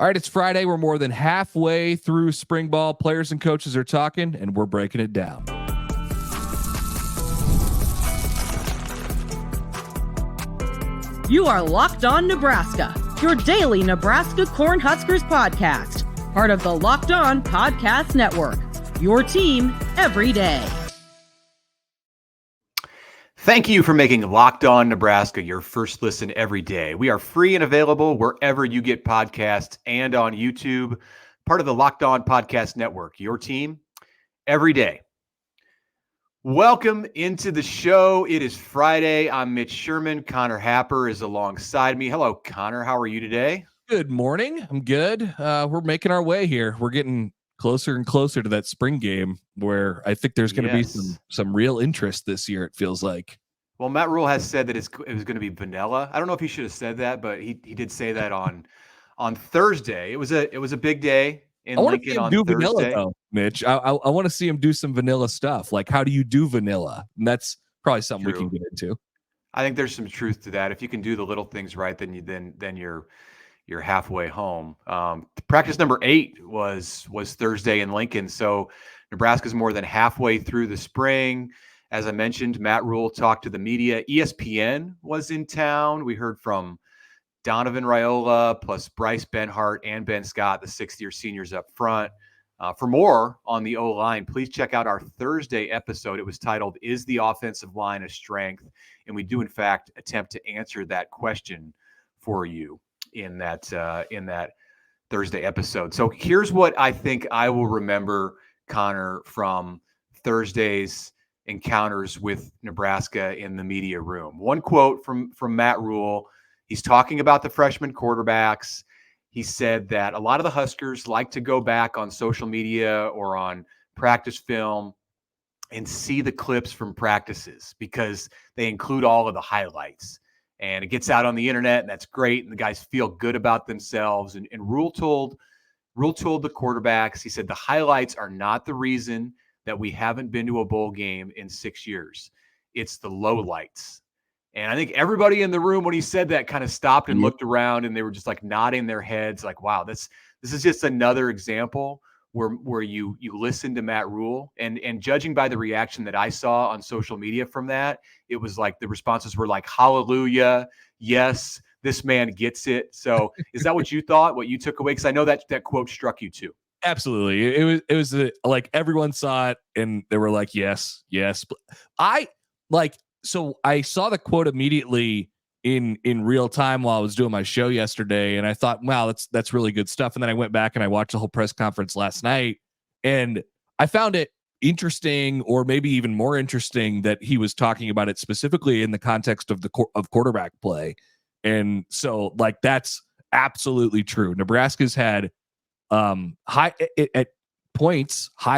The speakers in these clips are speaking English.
All right, it's Friday. We're more than halfway through spring ball. Players and coaches are talking, and we're breaking it down. You are Locked On Nebraska, your daily Nebraska Cornhuskers podcast. Part of the Locked On Podcast Network, your team every day. Thank you for making Locked On Nebraska your first listen every day. We are free and available wherever you get podcasts and on YouTube. Part of the Locked On Podcast Network, your team every day. Welcome into the show. It is Friday. I'm Mitch Sherman. Connor Happer is alongside me. Hello, Connor. How are you today? Good morning. I'm good. We're making our way here. We're getting closer and closer to that spring game where I think there's going to be some real interest this year, it feels like. Well, Matt Rhule has said that it was going to be vanilla. I don't know if he should have said that, but he did say that on Thursday. It was a big day in Lincoln on Thursday. Vanilla, though, Mitch. I want to see him do some vanilla stuff. Like, how do you do vanilla? And that's probably something we can get into. I think there's some truth to that. If you can do the little things right, then you're halfway home. Practice number 8 was Thursday in Lincoln. So Nebraska's more than halfway through the spring. As I mentioned, Matt Rhule talked to the media. ESPN was in town. We heard from Donovan Raiola, plus Bryce Benhart and Ben Scott, the sixth-year seniors up front. For more on the O-line, please check out our Thursday episode. It was titled, "Is the Offensive Line a Strength?" And we do, in fact, attempt to answer that question for you in that Thursday episode. So here's what I think I will remember, Connor, from Thursday's encounters with Nebraska in the media room. One quote from Matt Rhule. He's talking about the freshman quarterbacks. He said that a lot of the Huskers like to go back on social media or on practice film and see the clips from practices because they include all of the highlights. And it gets out on the internet, and that's great. And the guys feel good about themselves. And Rhule told the quarterbacks, he said, the highlights are not the reason that we haven't been to a bowl game in 6 years. It's the lowlights. And I think everybody in the room, when he said that, kind of stopped and looked around, and they were just like nodding their heads like, wow, this is just another example where you listen to Matt Rhule. And judging by the reaction that I saw on social media from that, it was like the responses were like, hallelujah, yes, this man gets it. So is that what you thought, what you took away? Because I know that quote struck you too. Absolutely. It was like everyone saw it and they were like, yes. So I saw the quote immediately in real time while I was doing my show yesterday. And I thought, wow, that's really good stuff. And then I went back and I watched the whole press conference last night, and I found it interesting, or maybe even more interesting, that he was talking about it specifically in the context of of quarterback play. And so that's absolutely true. Nebraska's had high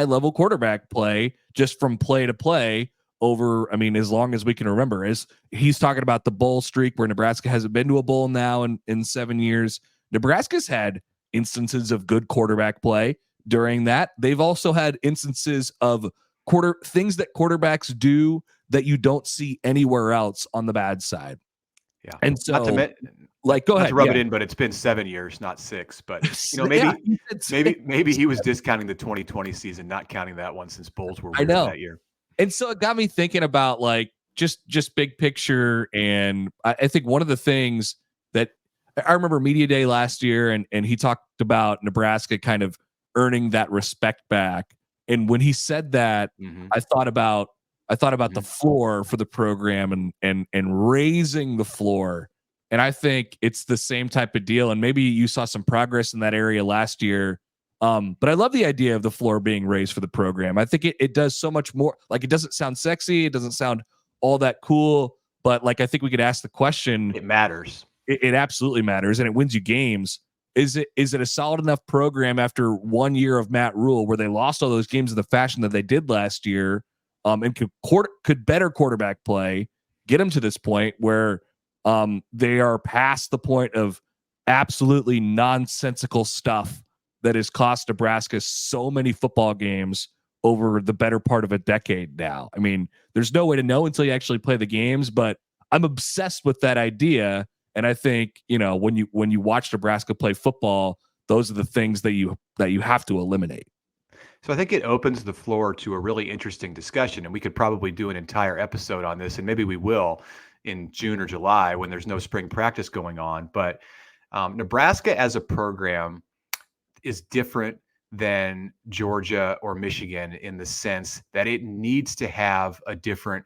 level quarterback play just from play to play over, as long as we can remember. Is he's talking about the bowl streak where Nebraska hasn't been to a bowl now in 7 years. Nebraska's had instances of good quarterback play during that. They've also had instances of things that quarterbacks do that you don't see anywhere else on the bad side. Yeah. And so go ahead. Not to rub it in, but it's been 7 years, not 6. But maybe he was discounting the 2020 season, not counting that one since bowls were weird that year. And so it got me thinking about just big picture. And I think one of the things that I remember media day last year, and he talked about Nebraska kind of earning that respect back. And when he said that, I thought about the floor for the program and raising the floor. And I think it's the same type of deal. And maybe you saw some progress in that area last year. But I love the idea of the floor being raised for the program. I think it does so much more. It doesn't sound sexy. It doesn't sound all that cool. But I think we could ask the question. It matters. It absolutely matters. And it wins you games. Is it a solid enough program after 1 year of Matt Rhule where they lost all those games in the fashion that they did last year, and could better quarterback play get them to this point where they are past the point of absolutely nonsensical stuff that has cost Nebraska so many football games over the better part of a decade now. There's no way to know until you actually play the games, but I'm obsessed with that idea. And I think, when you watch Nebraska play football, those are the things that you have to eliminate. So I think it opens the floor to a really interesting discussion, and we could probably do an entire episode on this, and maybe we will in June or July when there's no spring practice going on. But Nebraska as a program is different than Georgia or Michigan in the sense that it needs to have a different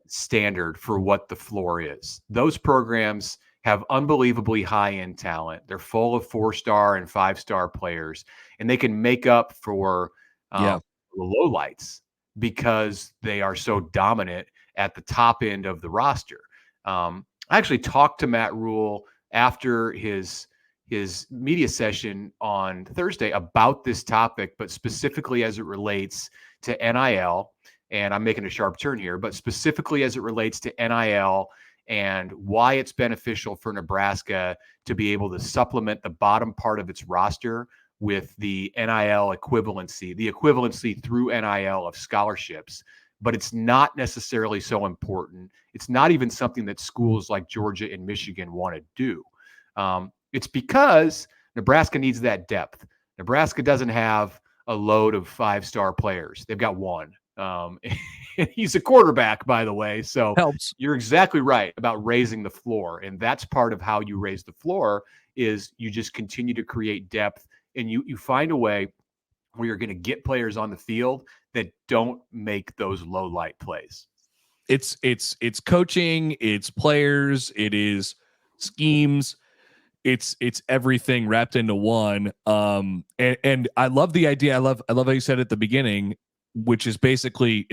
standard for what the floor is. Those programs have unbelievably high-end talent. They're full of 4-star and 5-star players, and they can make up for the lowlights because they are so dominant at the top end of the roster. I actually talked to Matt Rhule after his media session on Thursday about this topic, but specifically as it relates to NIL. And I'm making a sharp turn here, but specifically as it relates to NIL and why it's beneficial for Nebraska to be able to supplement the bottom part of its roster with the NIL equivalency, the equivalency through NIL of scholarships. But it's not necessarily so important. It's not even something that schools like Georgia and Michigan want to do. It's because Nebraska needs that depth. Nebraska doesn't have a load of 5-star players. They've got one. He's a quarterback, by the way. So helps. You're exactly right about raising the floor. And that's part of how you raise the floor is you just continue to create depth and you find a way where you're going to get players on the field that don't make those low light plays. It's coaching, it's players, it is schemes. It's everything wrapped into one. And I love the idea. I love how you said at the beginning, which is basically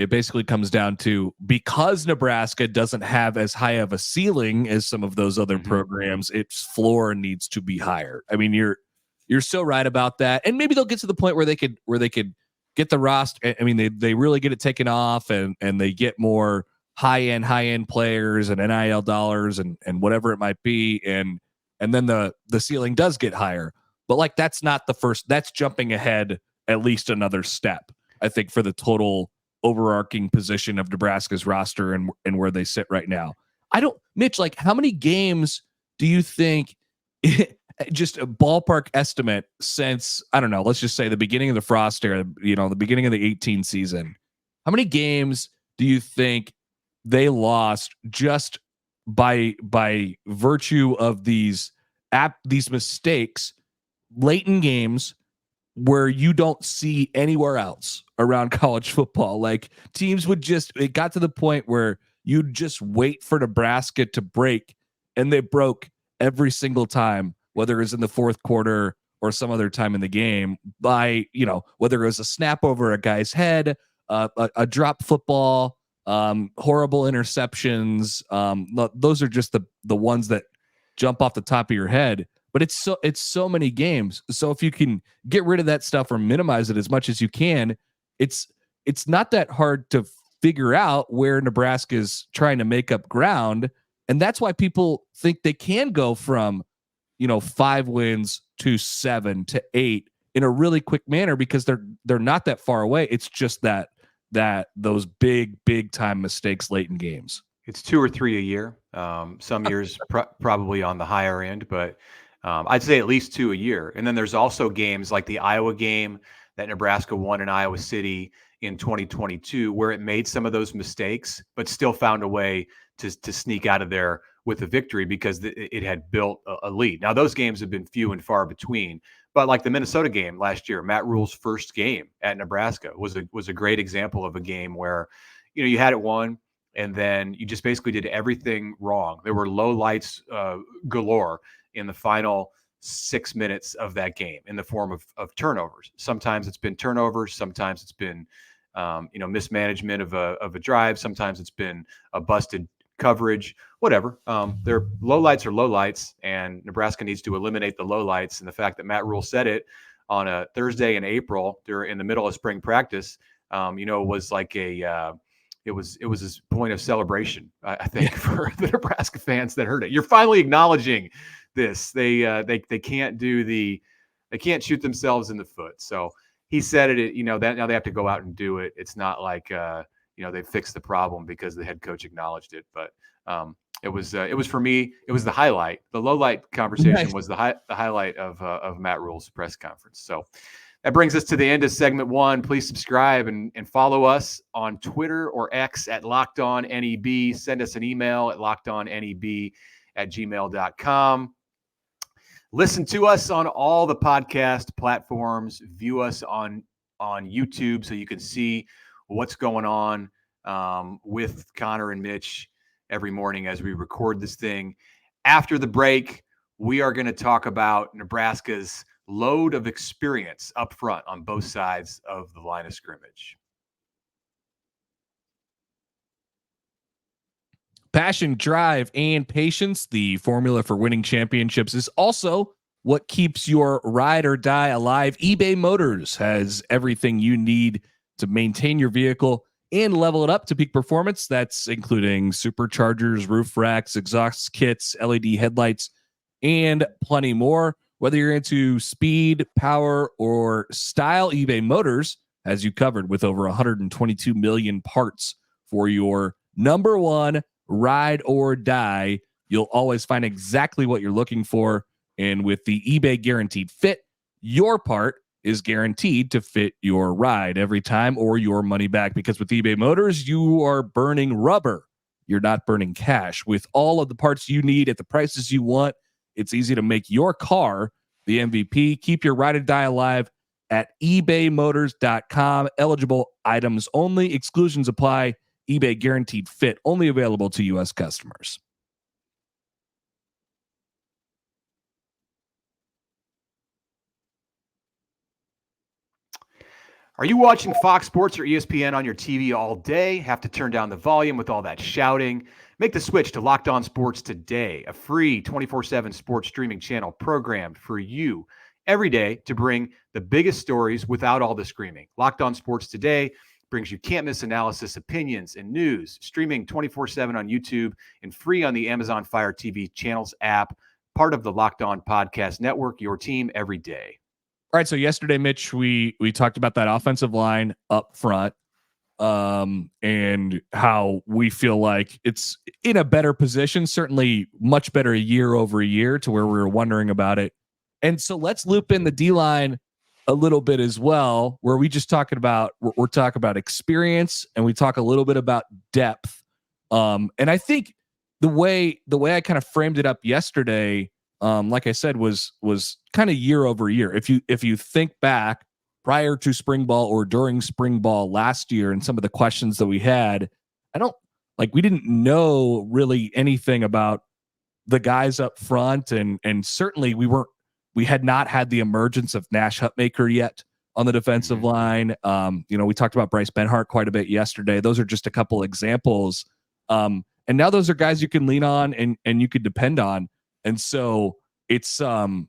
comes down to because Nebraska doesn't have as high of a ceiling as some of those other programs, its floor needs to be higher. I mean, you're so right about that. And maybe they'll get to the point where they could get the roster. I mean, they really get it taken off and they get more high-end players and NIL dollars and whatever it might be. And then the ceiling does get higher. But like, that's not the first, that's jumping ahead at least another step, I think, for the total overarching position of Nebraska's roster and where they sit right now. Mitch, like, how many games do you think, just a ballpark estimate since, I don't know, let's just say the beginning of the Frost era, the beginning of the 18 season, how many games do you think they lost just by virtue of these mistakes late in games where you don't see anywhere else around college football? Like, teams it got to the point where you'd just wait for Nebraska to break, and they broke every single time, whether it was in the fourth quarter or some other time in the game, by, whether it was a snap over a guy's head, a drop football, horrible interceptions. Those are just the ones that jump off the top of your head. But it's so many games. So if you can get rid of that stuff or minimize it as much as you can, it's not that hard to figure out where Nebraska is trying to make up ground. And that's why people think they can go from, 5 wins to 7 to 8 in a really quick manner, because they're not that far away. It's just that those big time mistakes late in games. It's 2 or 3 a year. Some years probably on the higher end, but I'd say at least 2 a year. And then there's also games like the Iowa game that Nebraska won in Iowa City in 2022, where it made some of those mistakes, but still found a way to sneak out of there with a victory because it had built a lead. Now, those games have been few and far between, but like the Minnesota game last year, Matt Rhule's first game at Nebraska was a great example of a game where, you had it won, and then you just basically did everything wrong. There were low lights galore in the final 6 minutes of that game in the form of turnovers. Sometimes it's been turnovers. Sometimes it's been, mismanagement of a drive. Sometimes it's been a busted coverage, whatever. Their low lights are low lights, and Nebraska needs to eliminate the low lights. And the fact that Matt Rhule said it on a Thursday in April, in the middle of spring practice, was like it was his point of celebration, I think, for the Nebraska fans that heard it. You're finally acknowledging this. They can't they can't shoot themselves in the foot. So he said it, that now they have to go out and do it. It's not like, they fixed the problem because the head coach acknowledged it. But It was for me. It was the highlight. The low light conversation Nice. was the highlight of Matt Rhule's press conference. So that brings us to the end of segment 1. Please subscribe and follow us on Twitter or X at Locked On NEB. Send us an email at lockedonneb@gmail.com. Listen to us on all the podcast platforms. View us on YouTube so you can see what's going on with Connor and Mitch every morning as we record this thing. After the break, we are going to talk about Nebraska's load of experience up front on both sides of the line of scrimmage. Passion, drive, and patience, the formula for winning championships, is also what keeps your ride or die alive. eBay Motors has everything you need to maintain your vehicle and level it up to peak performance. That's including superchargers, roof racks, exhaust kits, LED headlights, and plenty more. Whether you're into speed, power, or style, eBay Motors has you covered with over 122 million parts for your number one ride or die. You'll always find exactly what you're looking for. And with the eBay Guaranteed Fit, your part is guaranteed to fit your ride every time or your money back. Because with eBay Motors, you are burning rubber. You're not burning cash. With all of the parts you need at the prices you want, it's easy to make your car the MVP. Keep your ride or die alive at ebaymotors.com. Eligible items only. Exclusions apply. eBay Guaranteed Fit, only available to U.S. customers. Are you watching Fox Sports or ESPN on your TV all day? Have to turn down the volume with all that shouting? Make the switch to Locked On Sports today, a free 24/7 sports streaming channel programmed for you every day to bring the biggest stories without all the screaming. Locked On Sports today brings you can't-miss analysis, opinions, and news, streaming 24/7 on YouTube and free on the Amazon Fire TV channels app, part of the Locked On Podcast Network, your team every day. All right, so yesterday, Mitch, we talked about that offensive line up front, and how we feel like it's in a better position, certainly much better year over year to where we were wondering about it. And so let's loop in the D-line a little bit as well, where we're talking about experience and we talk a little bit about depth. And I think the way I kind of framed it up yesterday, like I said, was kind of year over year. If you think back prior to spring ball or during spring ball last year and some of the questions that we had, we didn't know really anything about the guys up front, and certainly we had not had the emergence of Nash Hutmaker yet on the defensive line. We talked about Bryce Benhart quite a bit yesterday. Those are just a couple examples. And now those are guys you can lean on and you could depend on. And so it's and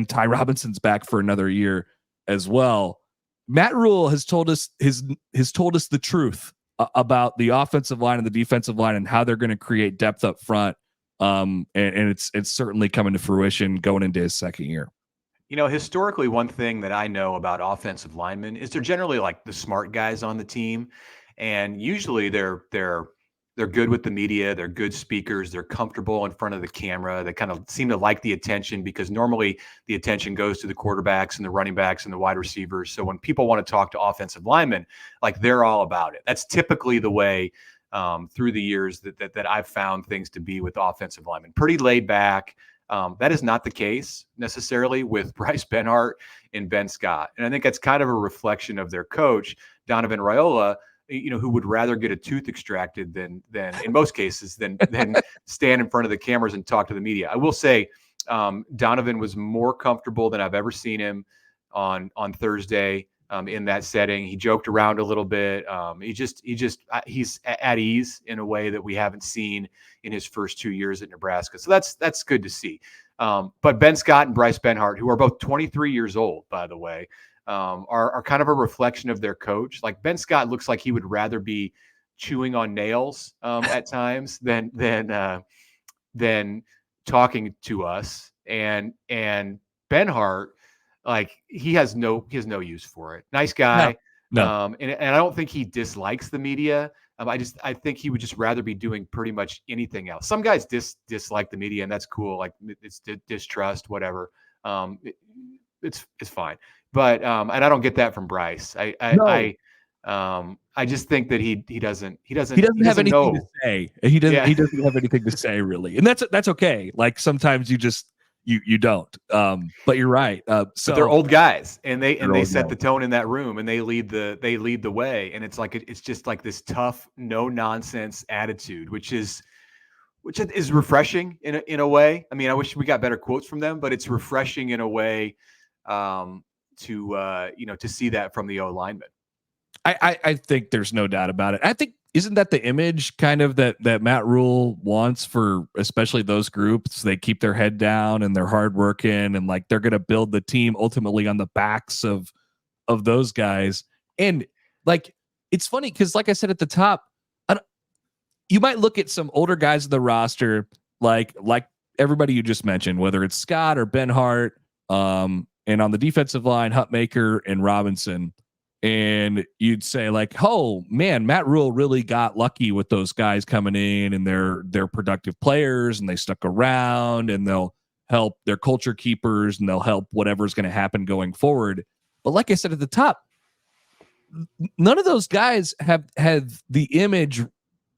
Ty Robinson's back for another year as well. Matt Rhule has told us the truth about the offensive line and the defensive line and how they're going to create depth up front. And it's certainly coming to fruition going into his second year. Historically, one thing that I know about offensive linemen is they're generally like the smart guys on the team, and usually they're good with the media. They're good speakers. They're comfortable in front of the camera. They kind of seem to like the attention because normally the attention goes to the quarterbacks and the running backs and the wide receivers. So when people want to talk to offensive linemen, like they're all about it. That's typically the way through the years that I've found things to be with offensive linemen. Pretty laid back. That is not the case necessarily with Bryce Benhart and Ben Scott. And I think that's kind of a reflection of their coach, Donovan Raiola, who would rather get a tooth extracted than in most cases than stand in front of the cameras and talk to the media. I will say Donovan was more comfortable than I've ever seen him on Thursday in that setting. He joked around a little bit. He's at ease in a way that we haven't seen in his first 2 years at Nebraska. So that's good to see. But Ben Scott and Bryce Benhart, who are both 23 years old, by the way, are kind of a reflection of their coach. Like Ben Scott looks like he would rather be chewing on nails at times than talking to us. And Benhart, like he has no use for it. Nice guy. No. And I don't think he dislikes the media. I think he would just rather be doing pretty much anything else. Some guys dislike the media, and that's cool. Like it's distrust, whatever. It's fine. But and I don't get that from Bryce. I just think that he doesn't have anything know. to say. He doesn't have anything to say really, and that's okay. Like sometimes you just you don't. But you're right. So but they're old guys, and they set the tone in that room, and they lead the way, and it's just like this tough, no nonsense attitude, which is refreshing in a way. I mean, I wish we got better quotes from them, but it's refreshing in a way to see that from the O lineman. I think there's no doubt about it. I think, isn't that the image kind of that Matt Rhule wants for especially those groups? They keep their head down and they're hardworking, and like they're going to build the team ultimately on the backs of those guys. And like, it's funny because like I said at the top, you might look at some older guys in the roster, like everybody you just mentioned, whether it's Scott or Ben Hart, and on the defensive line, Hutmaker and Robinson. And you'd say like, oh man, Matt Rhule really got lucky with those guys coming in, and they're productive players, and they stuck around, and they'll help their culture keepers, and they'll help whatever's going to happen going forward. But like I said at the top, none of those guys have the image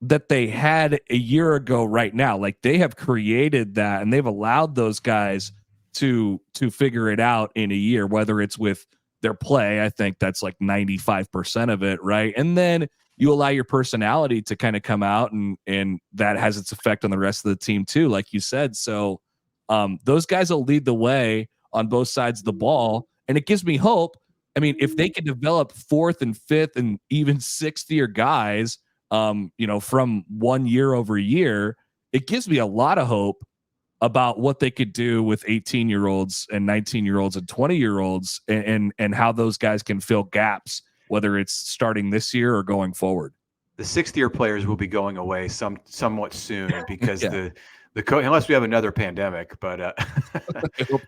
that they had a year ago right now. Like they have created that, and they've allowed those guys to figure it out in a year, whether it's with their play. I think that's like 95% of it, right? And then you allow your personality to kind of come out, and that has its effect on the rest of the team too, like you said. So those guys will lead the way on both sides of the ball, and it gives me hope. I mean, if they can develop fourth and fifth and even sixth year guys, from 1 year over year, it gives me a lot of hope about what they could do with 18-year-olds and 19-year-olds and 20-year-olds, and how those guys can fill gaps, whether it's starting this year or going forward. The sixth-year players will be going away somewhat soon because the unless we have another pandemic, but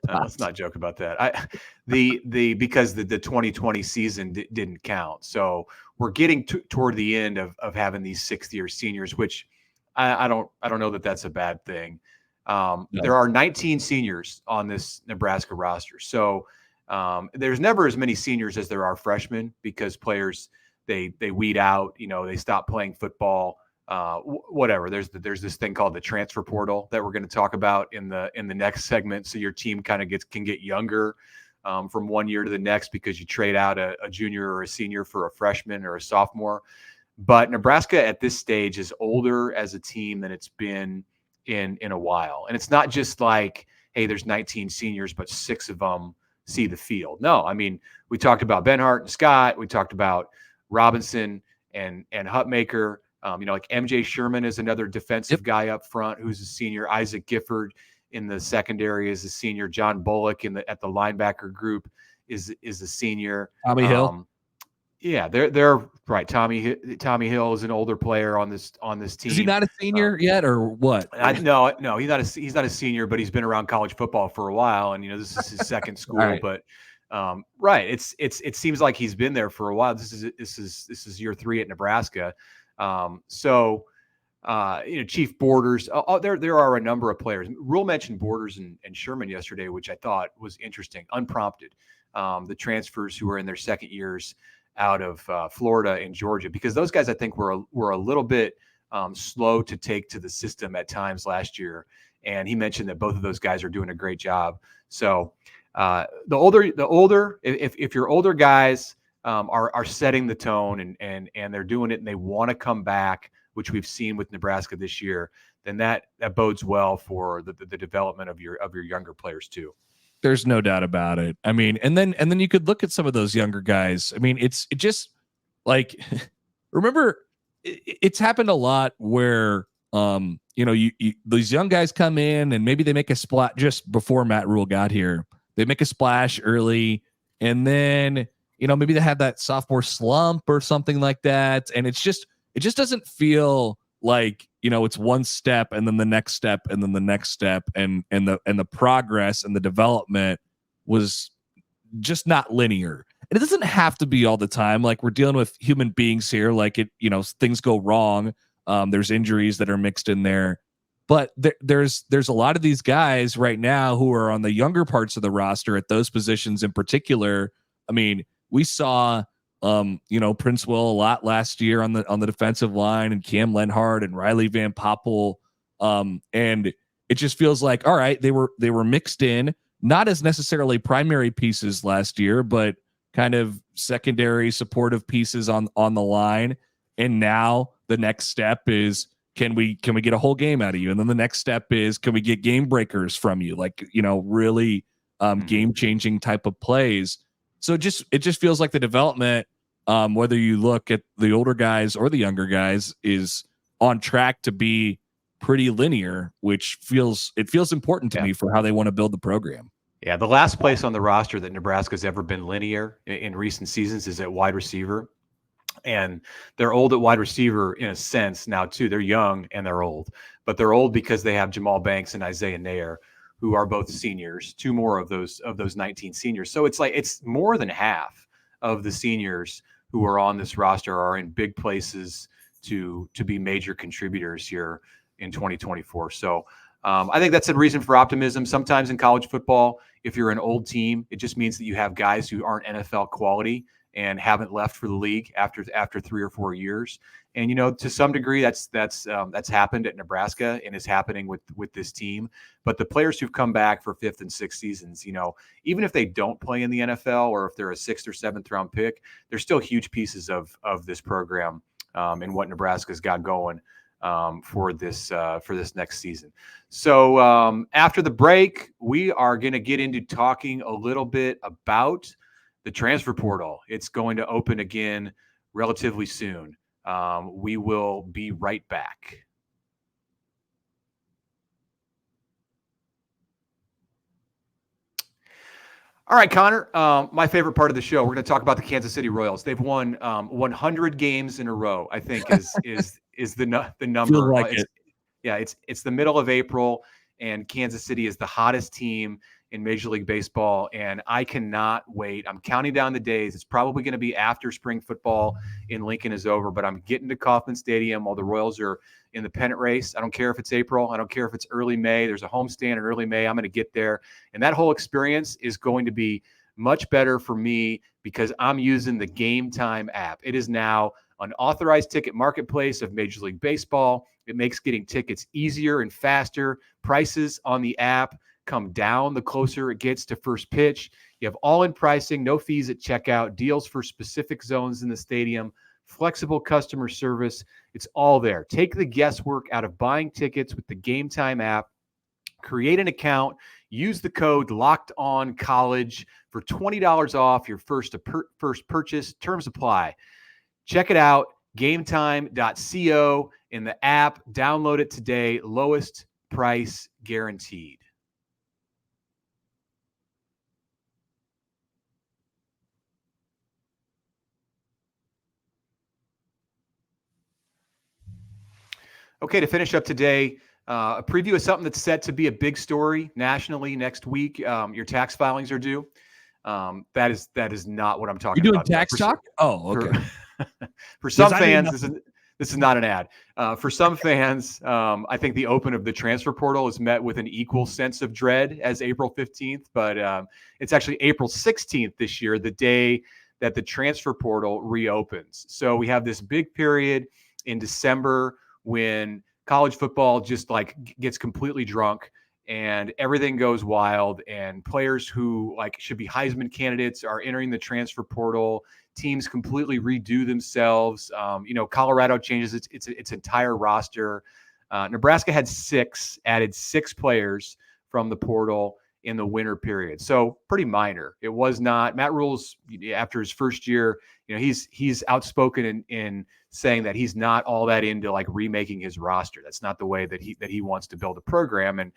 let's not joke about that. Because the 2020 season didn't count, so we're getting toward the end of having these sixth-year seniors, which I don't know that that's a bad thing. No. There are 19 seniors on this Nebraska roster. So there's never as many seniors as there are freshmen, because players, they weed out, they stop playing football, whatever. There's this thing called the transfer portal that we're going to talk about in the next segment. So your team kind of can get younger from 1 year to the next, because you trade out a junior or a senior for a freshman or a sophomore. But Nebraska at this stage is older as a team than it's been in a while. And it's not just like, hey, there's 19 seniors, but 6 of them see the field. No, I mean, we talked about Ben Hart and Scott. We talked about Robinson and Hutmaker. Like MJ Sherman is another defensive guy up front who's a senior. Isaac Gifford in the secondary is a senior. John Bullock at the linebacker group is a senior. Tommy Hill. Yeah, they're right. Tommy Hill is an older player on this team. Is he not a senior yet, or what? No, he's not a senior, but he's been around college football for a while, and this is his second school. Right. But right, it seems like he's been there for a while. This is year 3 at Nebraska. Chief Borders. There are a number of players. Rhule mentioned Borders and Sherman yesterday, which I thought was interesting, unprompted. The transfers who are in their second years out of Florida and Georgia, because those guys I think were a little bit slow to take to the system at times last year. And he mentioned that both of those guys are doing a great job. So the older, if your older guys are setting the tone and they're doing it and they want to come back, which we've seen with Nebraska this year, then that bodes well for the development of your younger players too. There's no doubt about it. I mean, and then you could look at some of those younger guys. I mean, it just like, remember, it's happened a lot where, these young guys come in and maybe they make a splash just before Matt Rhule got here. They make a splash early, and then, maybe they have that sophomore slump or something like that. And it just doesn't feel like, it's one step and then the next step and then the next step, and the progress and the development was just not linear. And it doesn't have to be all the time. Like, we're dealing with human beings here. Like, things go wrong. There's injuries that are mixed in there. But there's a lot of these guys right now who are on the younger parts of the roster at those positions in particular. I mean, we saw Prince Will a lot last year on the defensive line, and Cam Lenhart and Riley Van Poppel. And it just feels like, all right, they were mixed in, not as necessarily primary pieces last year, but kind of secondary supportive pieces on the line. And now the next step is, can we get a whole game out of you? And then the next step is, can we get game breakers from you? Like, really game changing type of plays. So it just feels like the development, whether you look at the older guys or the younger guys, is on track to be pretty linear, which feels important to me for how they want to build the program. Yeah, the last place on the roster that Nebraska's ever been linear in recent seasons is at wide receiver. And they're old at wide receiver in a sense now too. They're young and they're old, but they're old because they have Jamal Banks and Isaiah Nair, who are both seniors, two more of those 19 seniors. So it's more than half of the seniors who are on this roster are in big places to be major contributors here in 2024. So I think that's a reason for optimism. Sometimes in college football, if you're an old team, it just means that you have guys who aren't NFL quality and haven't left for the league after 3 or 4 years. And, to some degree, that's happened at Nebraska and is happening with this team. But the players who've come back for 5th and 6th seasons, even if they don't play in the NFL or if they're a 6th or 7th round pick, they're still huge pieces of this program and what Nebraska's got going for this next season. So after the break, we are going to get into talking a little bit about the transfer portal. It's going to open again relatively soon. We will be right back. All right, Connor, my favorite part of the show, we're going to talk about the Kansas City Royals. They've won 100 games in a row, I think is the number. Like it's the middle of April, and Kansas City is the hottest team in Major League Baseball, and I cannot wait. I'm counting down the days. It's probably going to be after spring football in Lincoln is over, but I'm getting to Kauffman Stadium while the Royals are in the pennant race. I don't care if it's April. I don't care if it's early May. There's a homestand in early May. I'm going to get there, and that whole experience is going to be much better for me because I'm using the Game Time app. It is now an authorized ticket marketplace of Major League Baseball. It makes getting tickets easier and faster. Prices on the app come down the closer it gets to first pitch. You have all-in pricing, no fees at checkout, deals for specific zones in the stadium, flexible customer service. It's all there. Take the guesswork out of buying tickets with the Game Time app. Create an account. Use the code LOCKEDONCollege for $20 off your first purchase. Terms apply. Check it out, gametime.co in the app. Download it today. Lowest price guaranteed. Okay, to finish up today, a preview of something that's set to be a big story nationally next week. Your tax filings are due. That is not what I'm talking about. You're doing tax talk? Okay. For some fans, this is not an ad. For some fans, I think the open of the transfer portal is met with an equal sense of dread as April 15th, but it's actually April 16th this year, the day that the transfer portal reopens. So we have this big period in December when college football just gets completely drunk and everything goes wild, and players who should be Heisman candidates are entering the transfer portal. Teams completely redo themselves. Colorado changes its entire roster. Nebraska had added six players from the portal in the winter period. So pretty minor. It was not Matt Rhule's after his first year. He's outspoken in saying that he's not all that into remaking his roster. That's not the way that he wants to build a program. And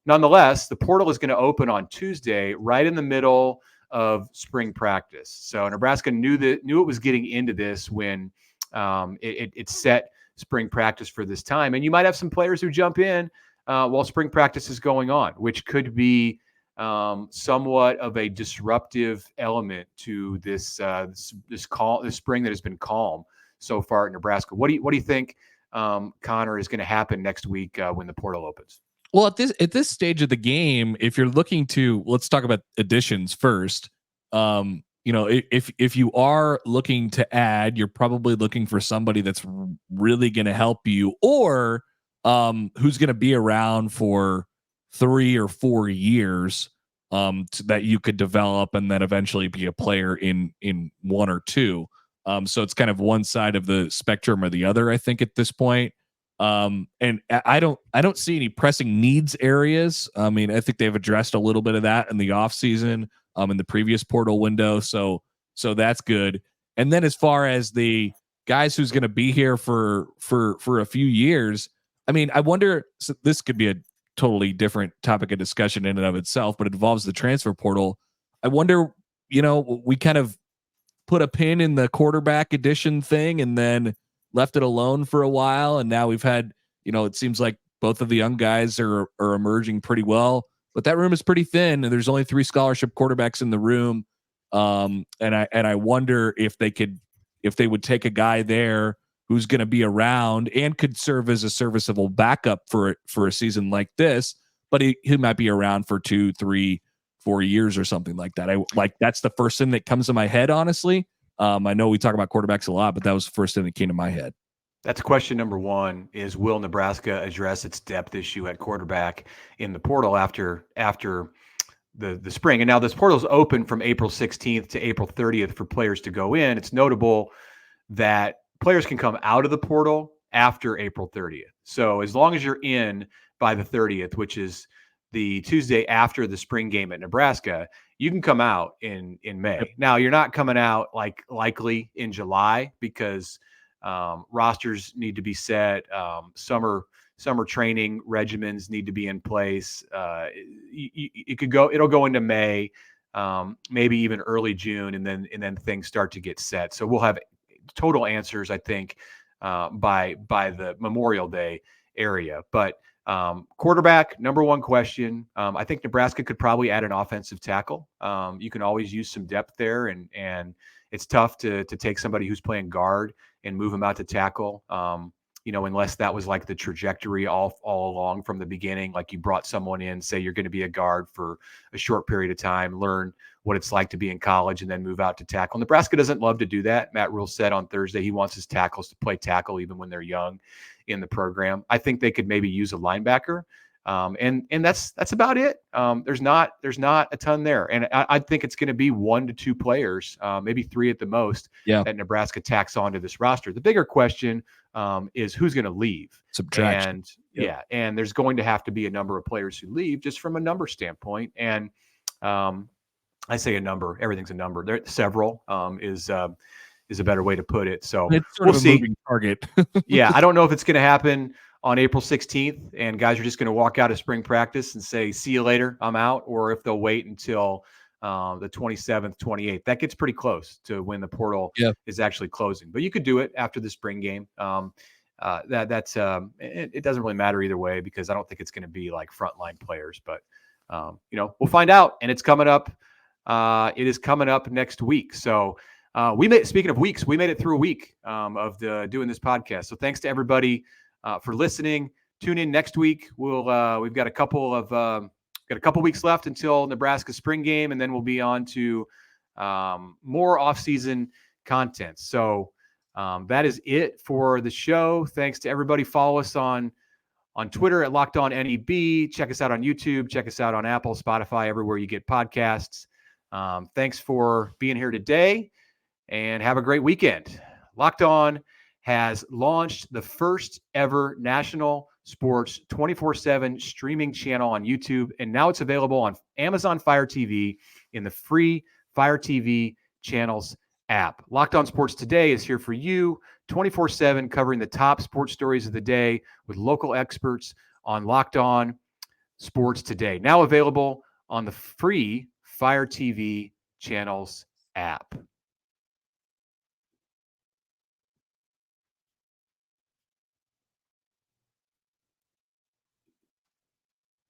nonetheless, the portal is going to open on Tuesday, right in the middle of spring practice. So Nebraska knew it was getting into this when it set spring practice for this time. And you might have some players who jump in while spring practice is going on, which could be somewhat of a disruptive element to this spring that has been calm so far at Nebraska. What do you think, Connor, is going to happen next week when the portal opens? Well, at this stage of the game, if you're looking to, let's talk about additions first. If you are looking to add, you're probably looking for somebody that's really going to help you, or who's going to be around for 3 or 4 years, that you could develop and then eventually be a player in 1 or 2. So it's kind of one side of the spectrum or the other, I think, at this point. And I don't see any pressing needs areas. I mean, I think they've addressed a little bit of that in the offseason, in the previous portal window. So that's good. And then as far as the guys who's going to be here for a few years, I mean, I wonder, so this could be a totally different topic of discussion in and of itself, but it involves the transfer portal. I wonder, we kind of put a pin in the quarterback edition thing and then left it alone for a while. And now we've had, it seems like both of the young guys are emerging pretty well, but that room is pretty thin and there's only 3 scholarship quarterbacks in the room. And I wonder if they would take a guy there who's going to be around and could serve as a serviceable backup for a season like this, but he might be around for 2, 3, 4 years or something like that. That's the first thing that comes to my head, honestly. I know we talk about quarterbacks a lot, but that was the first thing that came to my head. That's question number 1, is will Nebraska address its depth issue at quarterback in the portal after the spring? And now this portal is open from April 16th to April 30th for players to go in. It's notable that players can come out of the portal after April 30th. So as long as you're in by the 30th, which is the Tuesday after the spring game at Nebraska, you can come out in May. Yep. Now, you're not coming out likely in July because rosters need to be set. Summer training regimens need to be in place. It'll go into May, maybe even early June, and then things start to get set. So we'll have total answers, I think, by the Memorial Day area. But quarterback, number 1 question. I think Nebraska could probably add an offensive tackle. You can always use some depth there, and it's tough to take somebody who's playing guard and move him out to tackle. Unless that was like the trajectory all along from the beginning, like you brought someone in, say you're going to be a guard for a short period of time, learn what it's like to be in college, and then move out to tackle. Nebraska doesn't love to do that. Matt Rhule said on Thursday he wants his tackles to play tackle even when they're young in the program. I think they could maybe use a linebacker, and that's about it. There's not a ton there, and I think it's going to be 1 to 2 players, maybe 3 at the most, that Nebraska tacks onto this roster. The bigger question is who's going to leave. Subtraction. And and there's going to have to be a number of players who leave just from a number standpoint. And I say a number, everything's a number. There several is a better way to put it. So it's we'll see. Moving target. Yeah, I don't know if it's going to happen on April 16th and guys are just going to walk out of spring practice and say, see you later, I'm out, or if they'll wait until the 27th, 28th. That gets pretty close to when the portal is actually closing. But you could do it after the spring game. It doesn't really matter either way because I don't think it's going to be like frontline players. But we'll find out, and it's coming up. It is coming up next week. So speaking of weeks, we made it through a week of doing this podcast. So thanks to everybody for listening. Tune in next week. We've got a couple weeks left until Nebraska spring game, and then we'll be on to more off-season content. So that is it for the show. Thanks to everybody. Follow us on Twitter at Locked On NEB. Check us out on YouTube. Check us out on Apple, Spotify, everywhere you get podcasts. Thanks for being here today, and have a great weekend. Locked On has launched the first ever national sports 24/7 streaming channel on YouTube, and now it's available on Amazon Fire TV in the free Fire TV channels app. Locked On Sports Today is here for you 24/7, covering the top sports stories of the day with local experts on Locked On Sports Today. Now available on the free Fire TV channels app.